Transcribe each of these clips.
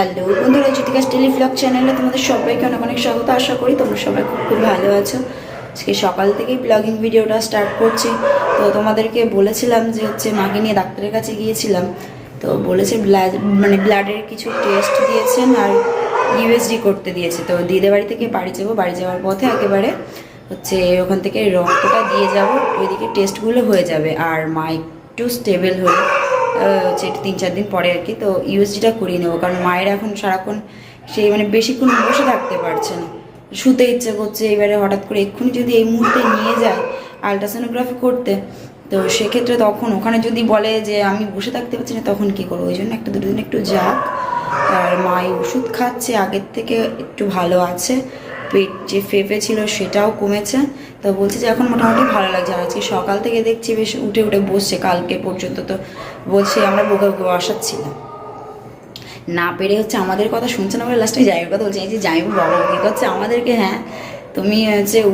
Hello বন্ধুরা, জ্যোতিকাস tele blog চ্যানেলে তোমাদের সবাইকে অনেক অনেক স্বাগত। আশা করি তোমরা সবাই খুব খুব ভালো আছো। আজকে সকাল থেকেই ব্লগিং ভিডিওটা স্টার্ট করছি। তো তোমাদেরকে বলেছিলাম যে মাকে নিয়ে ডাক্তারের কাছে গিয়েছিলাম। তো বলেছে ব্লাডের কিছু টেস্ট দিয়েছেন আর ইউএসজি করতে দিয়েছে। তো দিদির বাড়ি থেকে বাড়ি যাবো, বাড়ি যাওয়ার পথে একেবারে ওখান থেকে রক্তটা দিয়ে যাব, ওইদিকে টেস্টগুলো হয়ে যাবে। আর মা একটু স্টেবল হয়ে একটু 3-4 দিন পরে আর কি তো ইউএসজিটা করিয়ে নেবো। কারণ মায়ের এখন সারাক্ষণ সেই বেশিক্ষণ বসে থাকতে পারছে না, শুতে ইচ্ছে করছে। এবারে হঠাৎ করে এক্ষুনি যদি এই মুহূর্তে নিয়ে যায় আলট্রাসোনোগ্রাফি করতে, তো সেক্ষেত্রে তখন ওখানে যদি বলে যে আমি বসে থাকতে পারছি না, তখন কী করবো? ওই জন্য একটা দুটো দিন একটু যাক। আর মা ওষুধ খাচ্ছে, আগের থেকে একটু ভালো আছে। পেট যে ফেঁপে ছিল সেটাও কমেছে। তো বলছে যে এখন মোটামুটি ভালো লাগছে। আর আজকে সকাল থেকে দেখছি বেশ উঠে উঠে বসছে। কালকে পর্যন্ত তো বলছে আমরা বকে বসাচ্ছিলাম, না পেরে আমাদের কথা শুনছে না বলে লাস্টে জামাইয়ের কথা বলছে। এই যে জামাইবাবু বাবা কী করছে আমাদেরকে, হ্যাঁ তুমি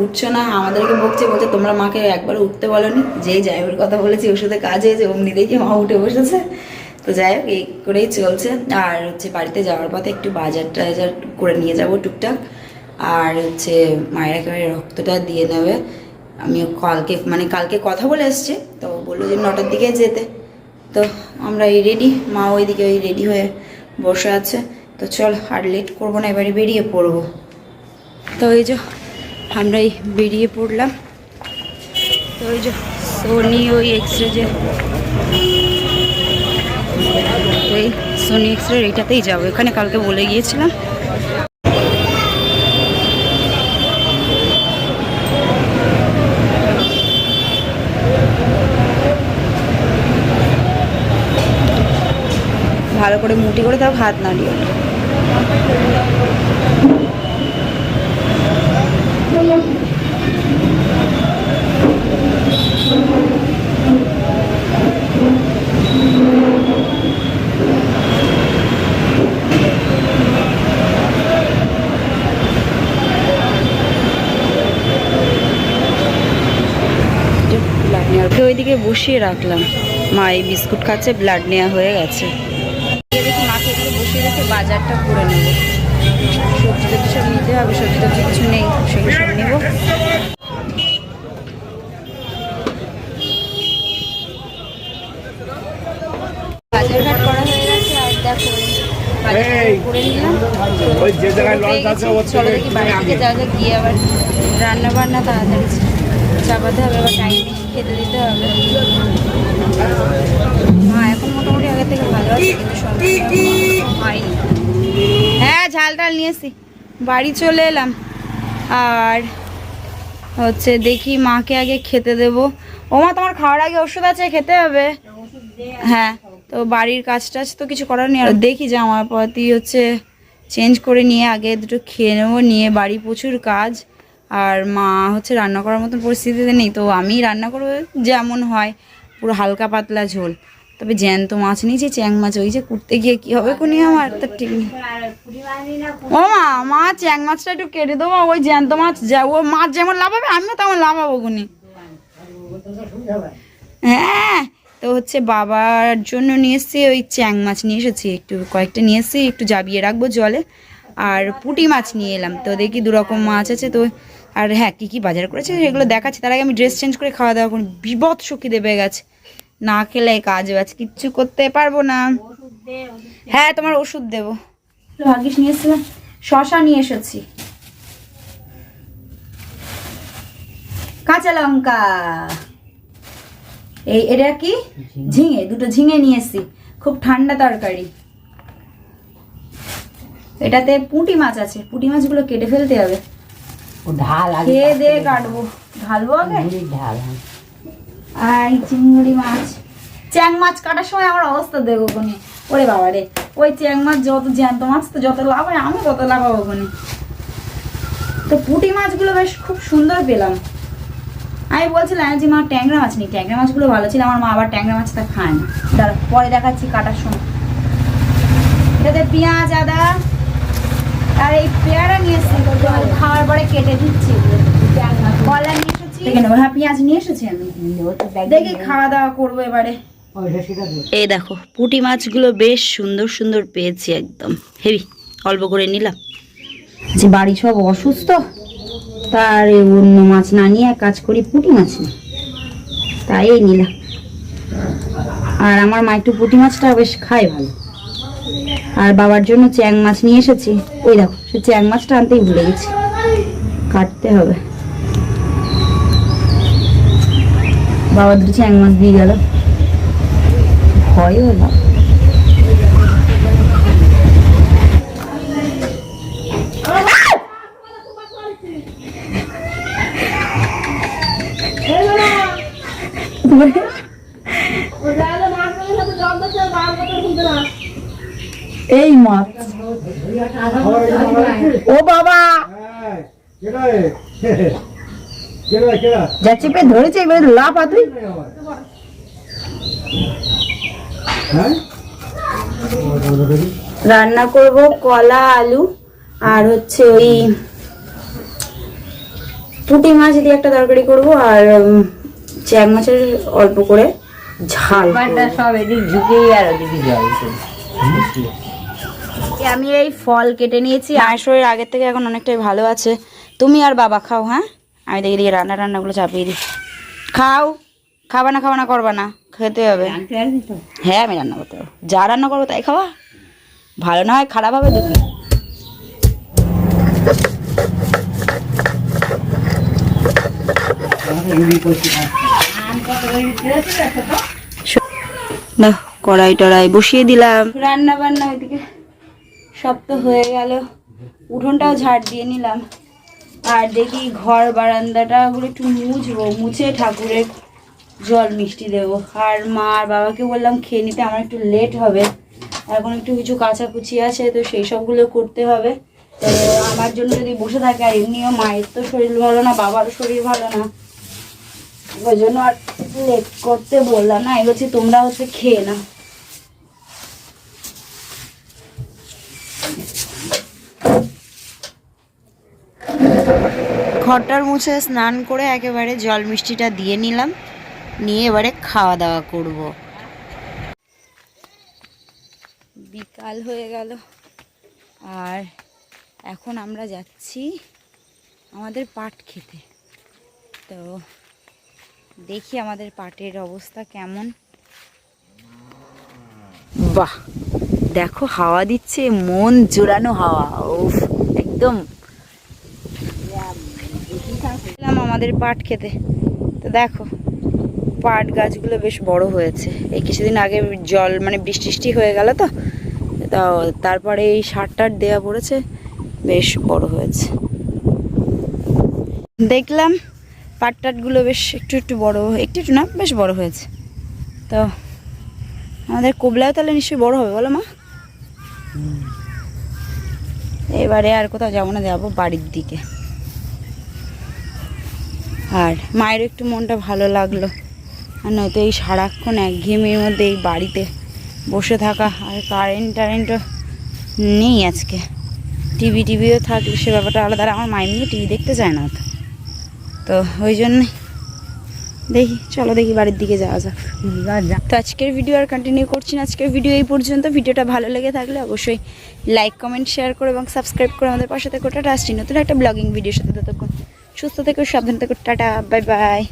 উঠছো না, আমাদেরকে বলছে তোমরা মাকে একবার উঠতে বলোনি। যেই জামাইয়ের কথা বলেছি ওষুধে কাজ হয়েছে, অমনি দেখি মা উঠে বসেছে। তো যাই হোক, এই করেই চলছে। আর বাড়িতে যাওয়ার পথে একটু বাজার টাজার করে নিয়ে যাব টুকটাক। আর মায়ের একেবারে রক্তটা দিয়ে নেবে। আমিও কালকে কথা বলে এসছে, তো বললো যে 9টার দিকে যেতে। তো আমরা রেডি, মা ওইদিকে রেডি হয়ে বসে আছে। তো চল আর লেট করবো না, এবারে বেরিয়ে পড়বো। তো এই যে আমরা বেরিয়ে পড়লাম। তো ওই যে সোনি ওই এক্সরে ওই সোনি এক্সরে এইটাতেই যাবো। এখানে কালকে বলে গিয়েছিলাম। ভালো করে মুটি করে তাও হাত নাড়িয়ে ওইদিকে বসিয়ে রাখলাম। মা এই বিস্কুট খাচ্ছে, ব্লাড নেওয়া হয়ে গেছে। দেখি মাকে এদিকে বসিয়ে রেখে বাজারটা করে নেব। সবজি টবজি সব নিতে হবে, সবজি টবজি কিছু নেই, সেগুলো সব নেব। বাজারঘাট করা হয়ে গেছে। আর দেখো বাজার করে নিলাম। চলো দেখি বাড়ি থেকে যা যা গিয়ে আবার রান্না বান্না তাড়াতাড়ি চাপাতে হবে, আবার টাইম খেতে দিতে হবে। হ্যাঁ এখন মোটামুটি আগের থেকে ভালো আছে, কিন্তু হয়নি। হ্যাঁ ঝাল টাল নিয়ে এসছি, বাড়ি চলে এলাম। আর দেখি মাকে আগে খেতে দেবো। ও মা, তোমার খাওয়ার আগে ওষুধ আছে, খেতে হবে। হ্যাঁ, তো বাড়ির কাজ টাজ তো কিছু করার নেই। আর দেখি জামাপাতি চেঞ্জ করে নিয়ে আগে দুটো খেয়ে নেবো। নিয়ে বাড়ি প্রচুর কাজ, আর মা রান্না করার মতন পরিস্থিতিতে নেই। তো আমি রান্না করবো যেমন হয়, পুরো হালকা পাতলা ঝোল। তবে জ্যান্ত মাছ নিয়েছি, চ্যাং মাছ। ওই যে কুটতে গিয়ে কি হবে কোনি আমার, তো ঠিক নেই। ও মা চ্যাং মাছটা একটু কেটে দেবো। ওই জ্যান্ত মাছ ও মাছ যেমন লাভ হবে, আমিও তেমন লাভ হবো কোনি। হ্যাঁ, তো বাবার জন্য নিয়ে এসেছি ওই চ্যাং মাছ নিয়ে এসেছি, একটু কয়েকটা নিয়ে এসেছি, একটু জাবিয়ে রাখবো জলে। আর পুঁটি মাছ নিয়ে এলাম। তো দেখি 2 রকম মাছ আছে। তো আর হ্যাঁ, কী কী বাজার করেছে সেগুলো দেখাচ্ছি। তার আগে আমি ড্রেস চেঞ্জ করে খাওয়া দাওয়া করি। বিভৎস খিদে পেয়ে গেছে, না খেলে কাজ আছে, কিচ্ছু করতে পারবো না। হ্যাঁ তোমার ওষুধ দেবো। ভাগ্যিস নিয়ে এসেছিলাম, শশা নিয়ে এসেছি, কাঁচা লঙ্কা। এটা কি ঝিঙে, 2টো ঝিঙে নিয়ে এসেছি, খুব ঠান্ডা তরকারি। এটাতে পুঁটি মাছ আছে, পুঁটি মাছগুলো কেটে ফেলতে হবে। খেয়ে দিয়ে কাটবো, ঢালবো আগে। আর চিংড়ি মাছ, চ্যাং মাছ কাটার সময় আমার অবস্থা দেখো কোনি। ওরে বাবা রে, ওই চ্যাং মাছ যত জ্যান্ত মাছ তো যত লাভ হয়, আমি তত লাভ হবো কোনি। তো পুঁটি মাছগুলো বেশ খুব সুন্দর পেলাম। আমি বলছিলাম যে মা ট্যাংরা মাছ নেই, ট্যাংরা মাছগুলো ভালো ছিল। আমার মা আবার ট্যাংরা মাছটা খায় না। দাঁড়া পরে দেখাচ্ছি কাটার সময়। এটাতে পেঁয়াজ, আদা আর এই পেয়ারা নিয়ে এসেছি, খাওয়ার পরে কেটে দিচ্ছি। কলা নিয়ে এসেছি, দেখে নেবো। হ্যাঁ পেঁয়াজ নিয়ে এসেছি আমি, দেখি খাওয়া দাওয়া করবো এবারে। এই দেখো পুঁটি মাছগুলো বেশ সুন্দর সুন্দর পেয়েছি, একদম হেভি। অল্প করে নিলাম, যে বাড়ি সব অসুস্থ, তার অন্য মাছ না নিয়ে এক কাজ করি পুঁটি মাছ নিই, তাই এই নিলাম। আর আমার মা একটু পুঁটি মাছটা বেশ খায় ভালো। আর বাবার জন্য চ্যাং মাছ নিয়ে এসেছি, ওই দেখো সে চ্যাং মাছটা আনতেই ভুলে গেছি, কাটতে হবে। বাবা দুটো চ্যাং মাছ দিয়ে গেল, ভয় হলো। এই মাছ, ও বাবা যা চেপে ধরেছে, এবার লাফা তুই। রান্না করব কলা আলু আর হচ্ছে ওই পুঁটি মাছ দিয়ে একটা তরকারি করব, আর চ্যাং মাছের অল্প করে ঝাল। সব এদিক ঝুঁকেই আর ওদিকে জল। আমি এই ফল কেটে নিয়েছি, আর শরীর আগের থেকে এখন অনেকটাই ভালো আছে। তুমি আর বাবা খাও, হ্যাঁ আমি দেখি দিকে রান্নাগুলো চাপিয়ে দিই। খাও, খাবা না করবা না, খেতে হবে। হ্যাঁ আমি রান্না করতে পারবো, যা রান্না করবো তাই খাওয়া, ভালো না হয় খারাপ হবে দেখি। কড়াই টড়াই বসিয়ে দিলাম, রান্না বান্না ওইদিকে সব তো হয়ে গেল। উঠোনটাও ঝাড় দিয়ে নিলাম, আর দেখি ঘর বারান্দাটা ওগুলো একটু মুছবো, মুছে ঠাকুরের জল মিষ্টি দেবো। আর মা আর বাবাকে বললাম খেয়ে নিতে, আমার একটু লেট হবে, এখন একটু কিছু কাচাকুচি আছে, তো সেই সবগুলো করতে হবে। তো আমার জন্য যদি বসে থাকে, আর এমনিও মায়ের তো শরীর ভালো না, বাবারও শরীর ভালো না, ওই জন্য আর লেট করতে বললাম না, এগোচ্ছি তোমরা হচ্ছে খেয়ে না। ঘরটার মুছে স্নান করে একেবারে জল মিষ্টিটা দিয়ে নিলাম, নিয়ে এবারে খাওয়া দাওয়া করব। বিকাল হয়ে গেল, আর এখন আমরা যাচ্ছি আমাদের পাট খেতে। তো দেখি আমাদের পাটের অবস্থা কেমন। বাহ দেখো হাওয়া দিচ্ছে, মন জোড়ানো হাওয়া, উফ একদম। আমাদের পাট খেতে, তো দেখো পাট গাছগুলো বেশ বড় হয়েছে। এই কিছুদিন আগে জল মানে বৃষ্টি হয়ে গেল, তো তারপরে এই সার টার দেওয়া পড়েছে, বেশ বড় হয়েছে। দেখলাম পাট টাটগুলো বেশ একটু বড়, একটু না বেশ বড় হয়েছে। তো আমাদের কোবলাও তাহলে নিশ্চয়ই বড় হবে, বলো মা? এবারে আর কোথাও যাবো না, যাবো বাড়ির দিকে। আর মায়ের একটু মনটা ভালো লাগলো, আর নয়তো এই সারাক্ষণ একঘেয়েমির মধ্যে এই বাড়িতে বসে থাকা, আর কারেন্টও নেই আজকে। টিভিও থাকলে সে ব্যাপারটা আলাদা, আর আমার মায়ের নিয়ে টিভি দেখতে চায় না তো ওই জন্যই চলো দেখি বাড়ির দিকে যাওয়া যাক। তো আজকের ভিডিও আর কন্টিনিউ করছি না, আজকের ভিডিও এই পর্যন্ত। ভিডিওটা ভালো লেগে থাকলে অবশ্যই লাইক কমেন্ট শেয়ার করো এবং সাবস্ক্রাইব করে আমাদের পাশে থেকে। টাটা, আসছি নতুন একটা ব্লগিং ভিডিওর সাথে। ততক্ষণ সুস্থ থেকো, সাবধান থেকো, টাটা, বাই বাই।